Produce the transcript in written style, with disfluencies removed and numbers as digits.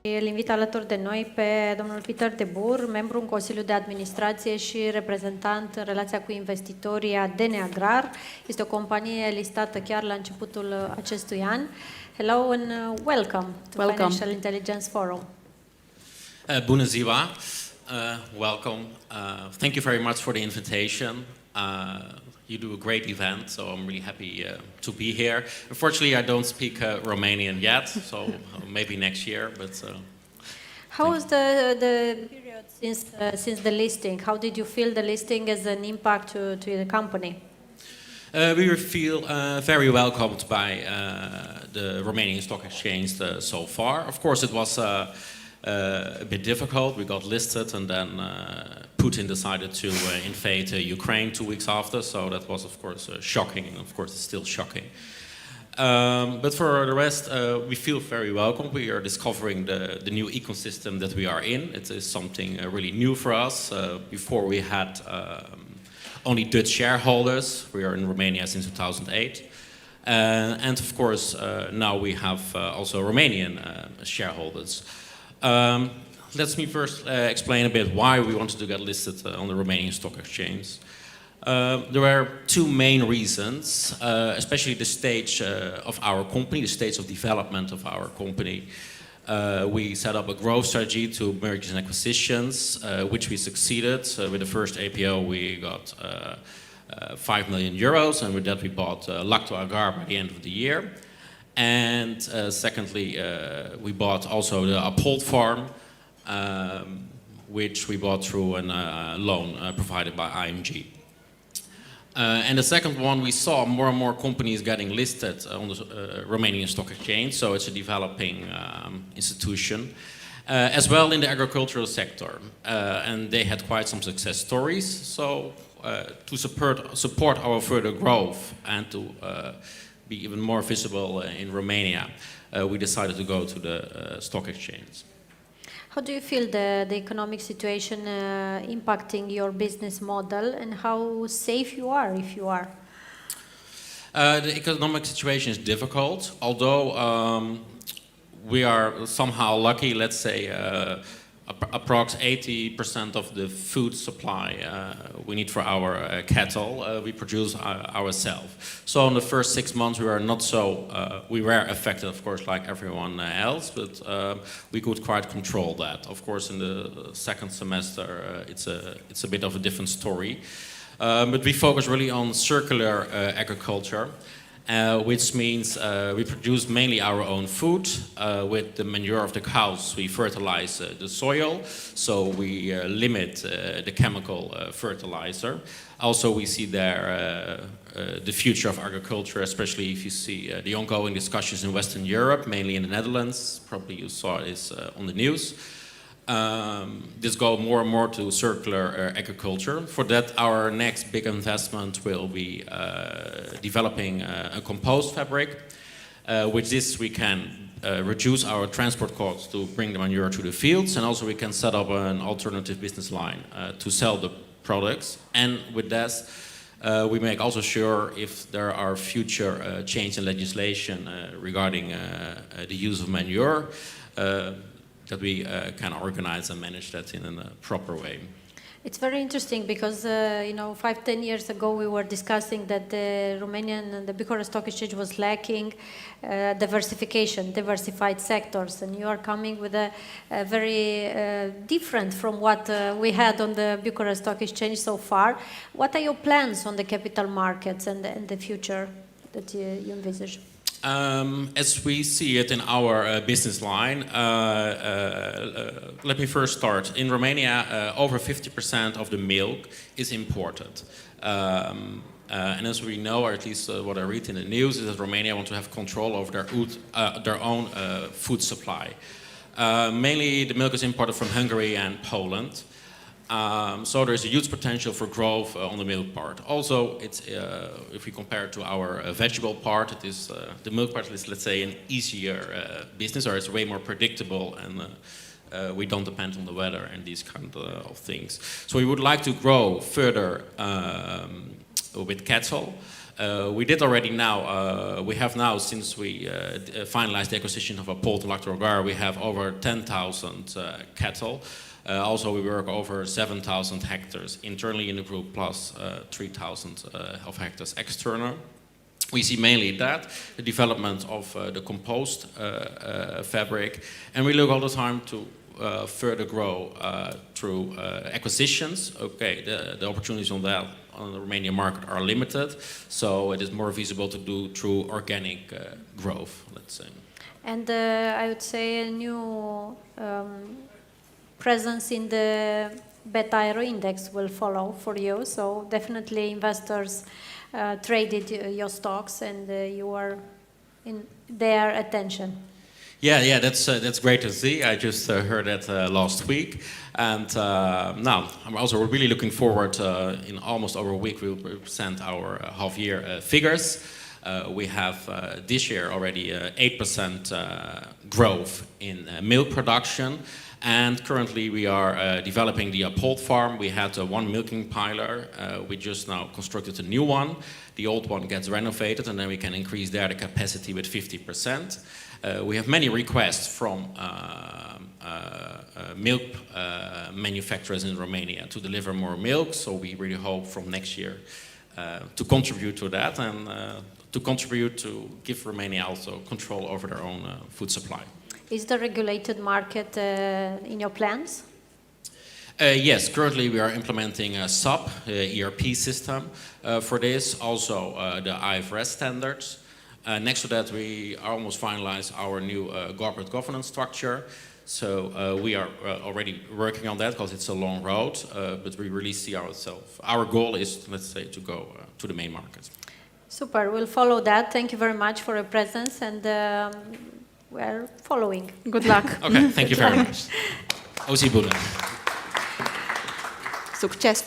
Îl invit alături de noi pe domnul Peter de Boer, membru în Consiliul de Administrație și reprezentant în relația cu investitorii a DN Agrar. Este o companie listată chiar la începutul acestui an. Hello and welcome to Financial Intelligence Forum. Bună ziua. Welcome. Thank you very much for the invitation. You do a great event, so I'm really happy to be here. Unfortunately, I don't speak Romanian yet, so maybe next year. But how was the period since the listing? How did you feel the listing as an impact to the company? We feel very welcomed by the Romanian Stock Exchange so far. Of course, it was a bit difficult. We got listed, and then Putin decided to invade Ukraine 2 weeks after, so that was of course shocking, and of course it's still shocking. But for the rest, we feel very welcome. We are discovering the new ecosystem that we are in. It is something really new for us. Before we had only Dutch shareholders. We are in Romania since 2008. And of course, now we have also Romanian shareholders. Let me first explain a bit why we wanted to get listed on the Romanian Stock Exchange. There were two main reasons, especially the stage of our company, the stage of development of our company. We set up a growth strategy to mergers and acquisitions, which we succeeded. With the first APO, we got 5 million euros, and with that we bought Lacto Agrar by the end of the year. And secondly, we bought also the Apold farm, which we bought through a loan provided by IMG. And the second one, we saw more and more companies getting listed on the Romanian Stock Exchange, so it's a developing institution, as well in the agricultural sector. And they had quite some success stories, so to support our further growth and to be even more visible in Romania, we decided to go to the stock exchange. How do you feel the economic situation impacting your business model, and how safe you are, if you are? The economic situation is difficult, although we are somehow lucky. Let's say approx 80% of the food supply we need for our cattle we produce ourselves. So in the first 6 months we were not so we were affected, of course, like everyone else, but we could quite control that. Of course, in the second semester it's a bit of a different story, but we focus really on circular agriculture. Which means we produce mainly our own food. With the manure of the cows, we fertilize the soil, so we limit the chemical fertilizer. Also, we see there the future of agriculture, especially if you see the ongoing discussions in Western Europe, mainly in the Netherlands. Probably you saw this on the news. This go more and more to circular agriculture. For that, our next big investment will be developing a compost fabric. With this, we can reduce our transport costs to bring the manure to the fields, and also we can set up an alternative business line to sell the products. And with that, we make also sure if there are future change in legislation regarding the use of manure, that we can organize and manage that in a proper way. It's very interesting because, 5-10 years ago we were discussing that the Romanian and the Bucharest Stock Exchange was lacking diversified sectors, and you are coming with a very different from what we had on the Bucharest Stock Exchange so far. What are your plans on the capital markets and the future that you envisage? As we see it in our business line, let me first start. In Romania, over 50% of the milk is imported. And as we know, or at least what I read in the news, is that Romania wants to have control over their own food supply. Mainly the milk is imported from Hungary and Poland. So there's a huge potential for growth on the milk part. Also, it's if we compare it to our vegetable part, it is the milk part is, let's say, an easier business, or it's way more predictable, and we don't depend on the weather and these kind of things. So we would like to grow further with cattle. We did already now, we have now, since we finalized the acquisition of a poultry agar, we have over 10,000 cattle. Also, we work over 7,000 hectares internally in the group, plus 3,000 of hectares external. We see mainly that, the development of the compost fabric, and we look all the time to further grow through acquisitions. Okay, the opportunities on that on the Romanian market are limited, so it is more feasible to do through organic growth, let's say. And I would say a new presence in the BET-ALRO index will follow for you, so definitely investors traded your stocks and you are in their attention. Yeah, that's great to see. I just heard that last week, and now I'm also really looking forward. In almost over a week, we will present our half-year figures. We have this year already 8% growth in milk production, and currently we are developing the poult farm. We had one milking piler. We just now constructed a new one. The old one gets renovated, and then we can increase there the capacity with 50%. We have many requests from milk manufacturers in Romania to deliver more milk, so we really hope from next year to contribute to that and to contribute to give Romania also control over their own food supply. Is the regulated market in your plans? Yes, currently we are implementing a SAP ERP system for this, also the IFRS standards. Next to that, we almost finalized our new corporate governance structure. So we are already working on that because it's a long road, but we really see ourselves. Our goal is, let's say, to go to the main market. Super, we'll follow that. Thank you very much for your presence, and we're following. Good luck. Okay, thank you very much. O zi bună. Succes!